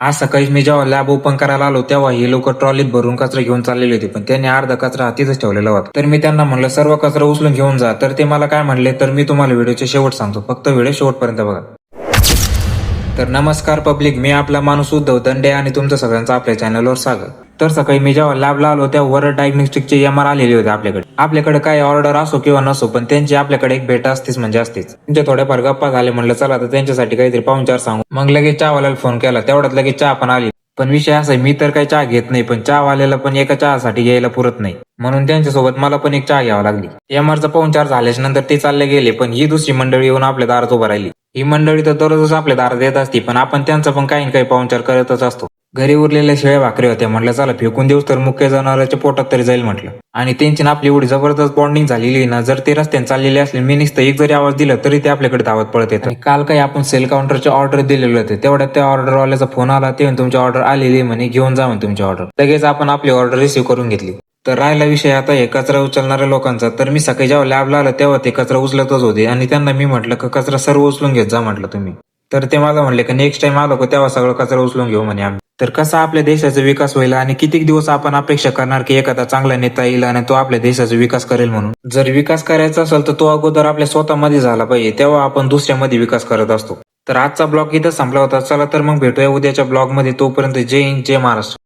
आज सकाळी मी जेव्हा लॅब ओपन करायला आलो तेव्हा हे लोक ट्रॉलीत भरून कचरा घेऊन चाललेले होते, पण त्यांनी अर्धा कचरा हातीच ठेवलेला होता. तर मी त्यांना म्हणलं सर्व कचरा उचलून घेऊन जा. तर ते मला काय म्हणले तर मी तुम्हाला व्हिडिओचे शेवट सांगतो, फक्त व्हिडिओ शेवटपर्यंत बघा. तर नमस्कार पब्लिक, मी आपला माणूस उद्धव दंडे आणि तुमचं सगळ्यांचं आपल्या चॅनलवर स्वागत. तर सकाळी मी जेव्हा लॅबला आलो तेव्हा वर डायग्नोस्टिकचे एमआर आलेले होते आपल्याकडे काय ऑर्डर असो किंवा नसो, पण त्यांची आपल्याकडे एक भेट असतेच म्हणजे असतेच. त्यांच्या थोड्याफार गप्पा झाले, म्हणलं चला तर त्यांच्यासाठी काहीतरी पाहुणचार सांगू. मग लगेच चहावाल्याला फोन केला, तेवढ्यात लगेच चहा पण आली. पण विषय असा आहे, मी तर काही चहा घेत नाही, पण चहावाल्याला पण एका चहासाठी घ्यायला पुरत नाही, म्हणून त्यांच्यासोबत मला पण एक चहा घ्यावा लागली. एमआरचा पाहुणचार झाल्याच्या नंतर ते चालले गेले, पण ही दुसरी मंडळी येऊन आपल्या दारात उभं राहिली. ही मंडळी तर दररोजच आपल्या दारात येत असती, पण आपण त्यांचा पण काही ना काही पाहुणचार करतच असतो. घरी उरलेल्या शेळ्या भाकरी होत्या, म्हटलं चला फेकून देऊस तर मुख्य जनावरांच्या पोटात तरी जाईल म्हटलं. आणि त्यांची आपली एवढी जबरदस्त बॉन्डिंग झालेली ना, जर ते रस्त्याने चाललेले असले, मी नुसतं एक जरी आवाज दिला तरी ते आपल्याकडे धावत पळत येतात. काल काही आपण सेल काउंटरचे ऑर्डर दिलेले होते, तेवढ्यात त्या ऑर्डरवाल्याचा फोन आला, ते तुमची ऑर्डर आलेली म्हणे, घेऊन जा म्हणे तुमची ऑर्डर. लगेच आपण आपली ऑर्डर रिसीव्ह करून घेतली. तर राहिला विषय आता हे कचरा उचलणाऱ्या लोकांचा, तर मी सकाळी जेव्हा लॅबला आलं तेव्हा ते कचरा उचलतच होते आणि त्यांना मी म्हटलं की कचरा सर्व उचलून घेत जा म्हटलं तुम्ही. तर ते मला म्हणले की नेक्स्ट टाइम आलो तेव्हा सगळं कचरा उचलून घेऊ म्हणे आम्ही. तर कसा आपल्या देशाचा विकास होईल आणि किती दिवस आपण अपेक्षा करणार की एखादा चांगला नेता येईल आणि तो आपल्या देशाचा विकास करेल म्हणून. जर विकास करायचा असेल तर तो अगोदर आपल्या स्वतःमध्ये झाला पाहिजे, तेव्हा आपण दुसऱ्यामध्ये विकास करत असतो. तर आजचा ब्लॉग इथं संपला होता. चला तर मग भेटूया उद्याच्या ब्लॉग मध्ये. तोपर्यंत जय हिंद, जय महाराष्ट्र.